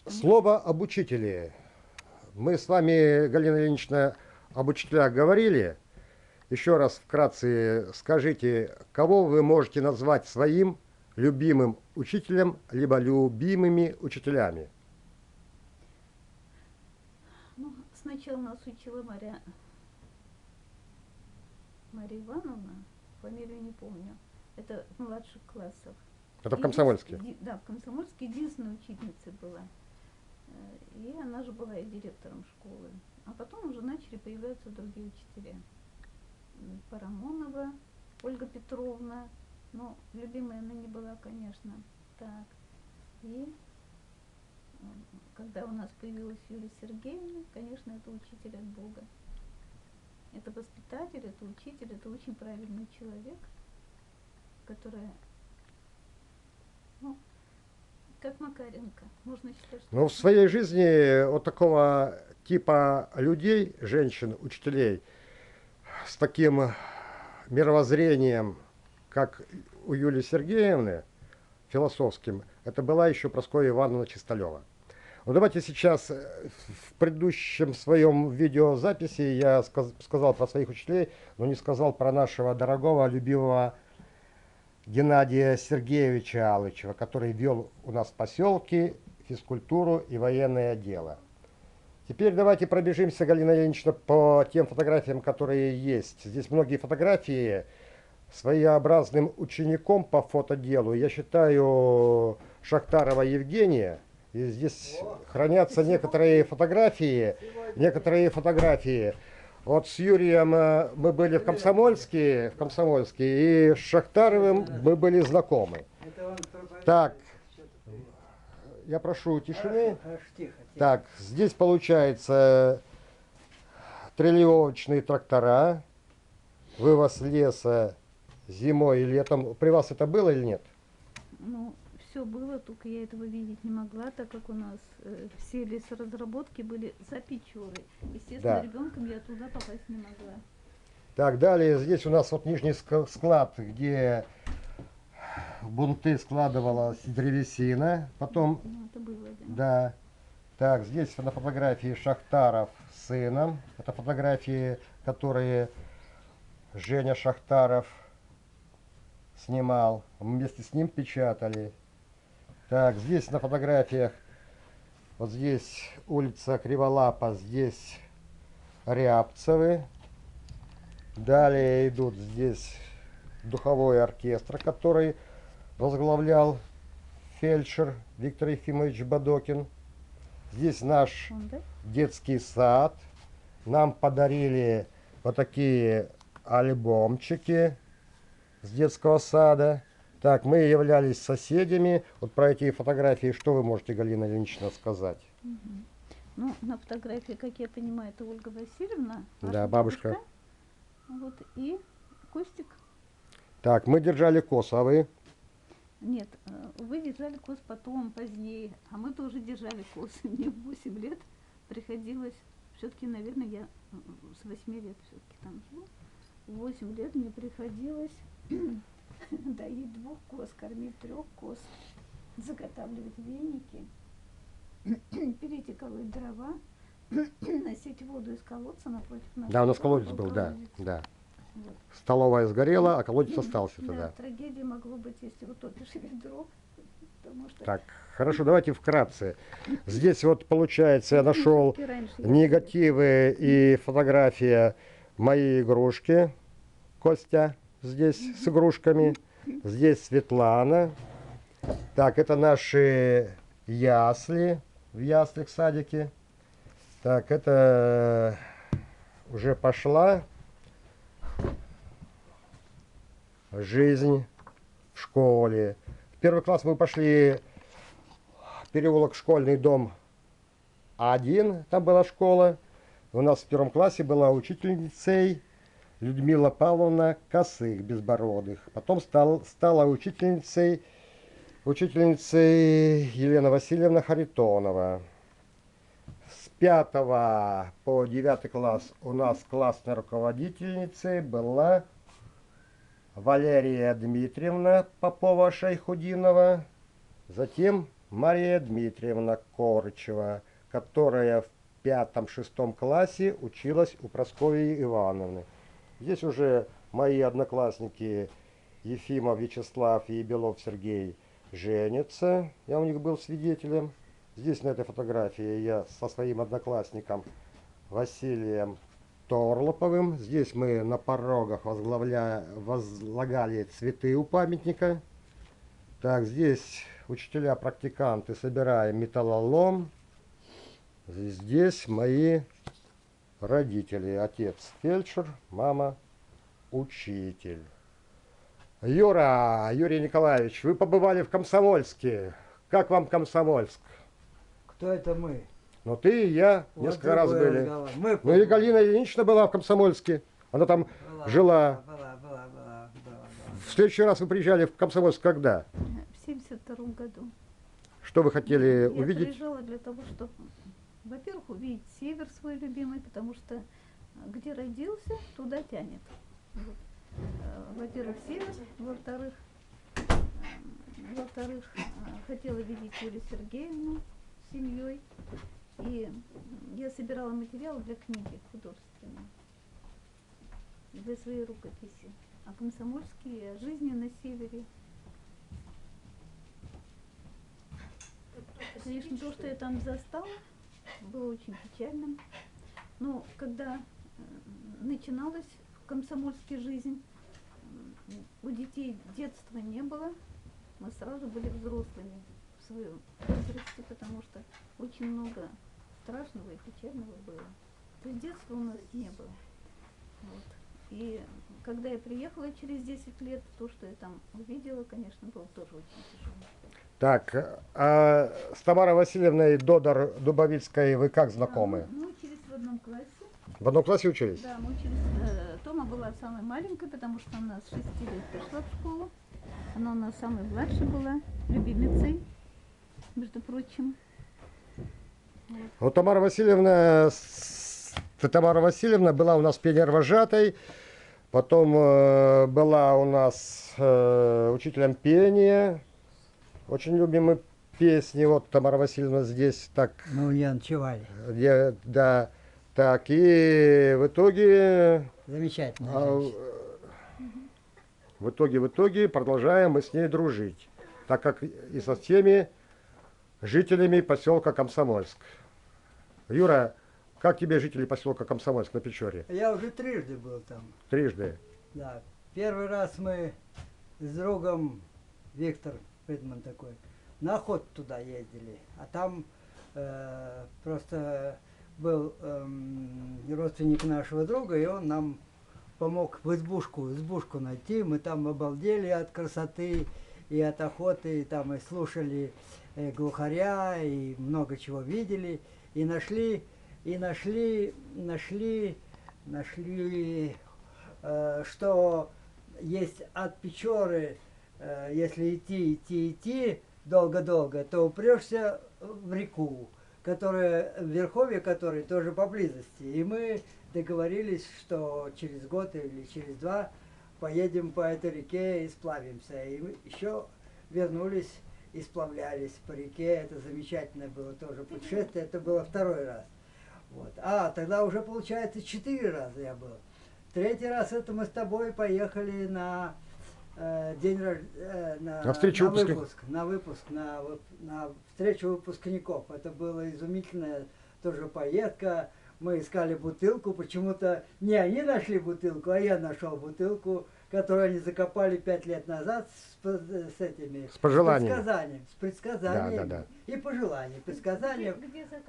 Слово об учителе. Мы с вами, Галина Ильинична, об учителях говорили. Еще раз вкратце скажите, кого вы можете назвать своим любимым учителем, либо любимыми учителями? Ну, сначала нас учила Мария Ивановна, фамилию не помню. Это в младших классах. Это в Комсомольске. Да, в Комсомольске единственная учительница была. И она же была и директором школы. А потом уже начали появляться другие учителя. Парамонова, Ольга Петровна. Но любимая она не была, конечно. Так. И когда у нас появилась Юлия Сергеевна, конечно, это учитель от Бога. Это воспитатель, это учитель, это очень правильный человек, которая, ну, как Макаренко, можно считать, что... Но в своей жизни вот такого типа людей, женщин, учителей, с таким мировоззрением, как у Юлии Сергеевны, философским, это была еще Прасковья Ивановна Чисталева. Ну, давайте сейчас, в предыдущем своем видеозаписи я сказал про своих учителей, но не сказал про нашего дорогого, любимого Геннадия Сергеевича Алычева, который вел у нас в поселке физкультуру и военное дело. Теперь давайте пробежимся, Галина Ильинична, по тем фотографиям, которые есть. Здесь многие фотографии своеобразным учеником по фотоделу. Я считаю Шахтарова Евгения. И здесь хранятся некоторые фотографии. Вот с Юрием мы были в Комсомольске, и с Шахтаровым мы были знакомы. Так, я прошу тишины. Так, здесь получается тренировочные трактора, вывоз леса зимой и летом. При вас это было или нет? Ну, все было, только я этого видеть не могла, так как у нас все лесоразработки были за Печорой. Естественно, Да. ребенком я туда попасть не могла. Так, далее здесь у нас вот нижний склад, где бунты складывалась древесина. Потом, Ну, это было, да. да. Так, здесь на фотографии Шахтаров с сыном. Это фотографии, которые Женя Шахтаров снимал. Мы вместе с ним печатали. Так, здесь на фотографиях, вот здесь улица Криволапа, здесь Рябцевы. Далее идут здесь духовой оркестр, который возглавлял фельдшер Виктор Ефимович Бадокин. Здесь наш детский сад. Нам подарили вот такие альбомчики с детского сада. Так, мы являлись соседями. Вот про эти фотографии что вы можете, Галина Ильинична, сказать? Ну, на фотографии, как я понимаю, это Ольга Васильевна. Да, бабушка. Вот, и Костик. Так, мы держали коз, а вы? Нет, вы держали коз потом, позднее, а мы тоже держали коз. Мне в 8 лет приходилось, все-таки, наверное, я с 8 лет все-таки там живу. В 8 лет мне приходилось доить 2 коз, кормить 3 коз, заготавливать веники, перетекалывать дрова, носить воду из колодца напротив нас. Да, у нас колодец был, да. Вот. Столовая сгорела, а колодец остался тогда. Да, трагедия могло быть, если утопишь ведро. Потому что... Так, хорошо, давайте вкратце. Здесь вот получается я нашел негативы и фотография моей игрушки. Костя здесь с игрушками. Здесь Светлана. Так, это наши ясли в яслях садике. Так, это уже пошла жизнь в школе. В первый класс мы пошли в переулок Школьный дом 1, там была школа. У нас в первом классе была учительницей Людмила Павловна Косых, Безбородых. Потом стала учительницей Елена Васильевна Харитонова. С 5 по 9 класс у нас классной руководительницей была Валерия Дмитриевна Попова-Шайхудинова. Затем Мария Дмитриевна Корычева, которая в пятом-шестом классе училась у Прасковьи Ивановны. Здесь уже мои одноклассники Ефимов Вячеслав и Белов Сергей женятся. Я у них был свидетелем. Здесь на этой фотографии я со своим одноклассником Василием Торлоповым. Здесь мы на порогах возлагали цветы у памятника. Так, здесь учителя-практиканты собираем металлолом. Здесь мои родители. Отец фельдшер, мама учитель. Юра, Юрий Николаевич, вы побывали в Комсомольске. Как вам Комсомольск? Кто это мы? Ну ты и я Вот несколько раз другой были. разговор. Мы Ну и Галина Ильинична была в Комсомольске. Она там жила. Была. В следующий раз вы приезжали в Комсомольск когда? В 72 году. Что вы хотели Я увидеть? приезжала для того, чтобы, во-первых, увидеть север свой любимый, потому что где родился, туда тянет. Вот. Во-первых, север, во-вторых, хотела видеть Юлию Сергеевну с семьей. И я собирала материал для книги художественной, для своей рукописи. О Комсомольске и о жизни на севере. Конечно, то, что я там застала, было очень печальным. Но когда начиналась в Комсомольске жизнь, у детей детства не было, мы сразу были взрослыми в своем возрасте, потому что очень много страшного и печального было. То есть детства у нас не было. Вот. И когда я приехала через 10 лет, то, что я там увидела, конечно, было тоже очень тяжело. Так, а с Тамарой Васильевной Додор Дубовицкой вы как знакомы? Мы учились в одном классе. В одном классе учились? Да, мы учились. Тома была самой маленькой, потому что она с 6 лет пришла в школу. Она у нас самой младшей была, любимицей, между прочим. Ну, Тамара Васильевна была у нас пионер-вожатой, потом была у нас учителем пения. Очень любимые песни. Вот Тамара Васильевна здесь так. Ну, я ночевали. Да. Так, и в итоге... Замечательно. В итоге продолжаем мы с ней дружить, так как и со всеми жителями поселка Комсомольск. Юра, как тебе жители поселка Комсомольск на Печоре? Я уже трижды был там. Трижды. Да. Первый раз мы с другом, Виктор Фридман такой, на охоту туда ездили. А там просто был родственник нашего друга, и он нам помог в избушку найти. Мы там обалдели от красоты и от охоты, и там и слушали глухаря, и много чего видели, и нашли, что есть от Печоры, если идти долго-долго, то упрешься в реку, которая, верховье которой тоже поблизости. И мы договорились, что через год или через два поедем по этой реке и сплавимся. И мы еще вернулись и сплавлялись по реке. Это замечательное было тоже путешествие. Это было второй раз. Вот. А тогда уже получается 4 раза я был. Третий раз это мы с тобой поехали на день на встречу выпускников. Это была изумительная тоже поездка. Мы искали бутылку, почему-то не они нашли бутылку, а я нашел бутылку, которую они закопали 5 лет назад с пожеланиями. С предсказаниями. Да. И пожелания.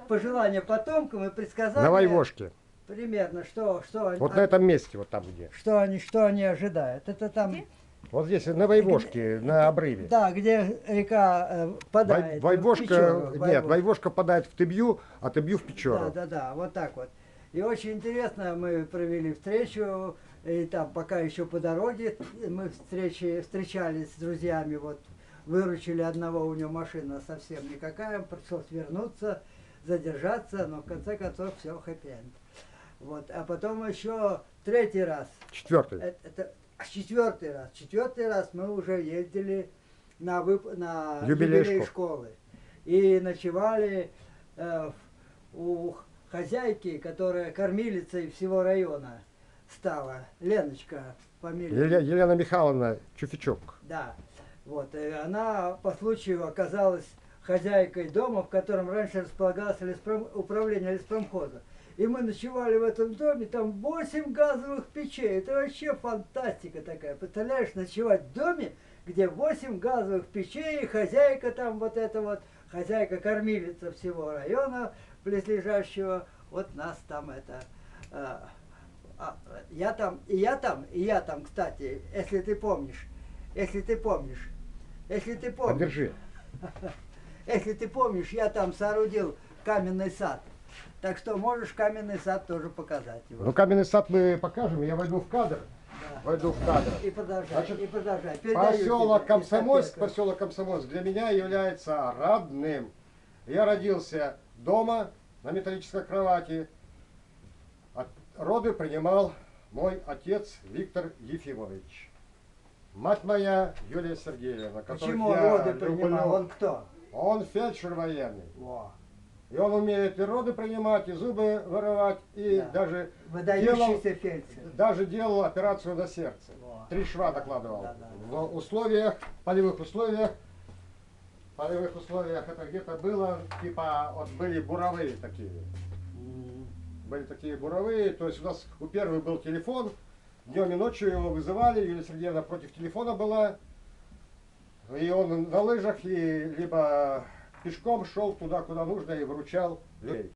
Пожелания потомкам и предсказания. На Войвошке. Примерно, что они... Вот на этом месте, вот там где. Что они ожидают. Это там... Где? Вот здесь, на Войвошке, на обрыве. Да, где река впадает. Войвошка впадает в Тыбью, а Тыбью в Печору. Да, вот так вот. И очень интересно, мы провели встречу, и там пока еще по дороге мы встречались с друзьями, вот выручили одного, у него машина совсем никакая, пришлось вернуться, задержаться, но в конце концов все хэппи-энд. Вот, а потом еще третий раз. Четвертый. Четвертый раз мы уже ездили на юбилей школы. и ночевали у хозяйки, которая кормилицей всего района стала, Леночка фамилия. Елена Михайловна Чуфичук. Да, вот, и она по случаю оказалась хозяйкой дома, в котором раньше располагалось управление леспромхоза. И мы ночевали в этом доме, там 8 газовых печей. Это вообще фантастика такая. Представляешь, ночевать в доме, где 8 газовых печей, и хозяйка там вот эта вот, хозяйка-кормилица всего района близлежащего, вот нас там это... я там, кстати, если ты помнишь, Подержи. если ты помнишь, я там соорудил каменный сад. Так что можешь каменный сад тоже показать его. Ну, каменный сад мы покажем, я войду в кадр. Да. Войду в кадр. И продолжай, Значит, и продолжай. Передаю Поселок тебе Комсомольск, эстафету. поселок Комсомольск для меня является родным. Я родился дома на металлической кровати. Роды принимал мой отец Виктор Ефимович. Мать моя Юлия Сергеевна, которую Почему я роды принимал? люблю. Он кто? Он фельдшер военный. Во. И он умеет и роды принимать, и зубы вырывать, и Да. даже Выдающийся фельдшер. даже делал операцию на сердце. Во. 3 шва докладывал. Да, да, да. В условиях, полевых условиях, это где-то было, типа, вот были буровые такие. Были такие буровые, то есть у нас у первого был телефон, днем и ночью его вызывали, Юлия Сергеевна против телефона была, и он на лыжах, и либо пешком шел туда, куда нужно, и выручал людей.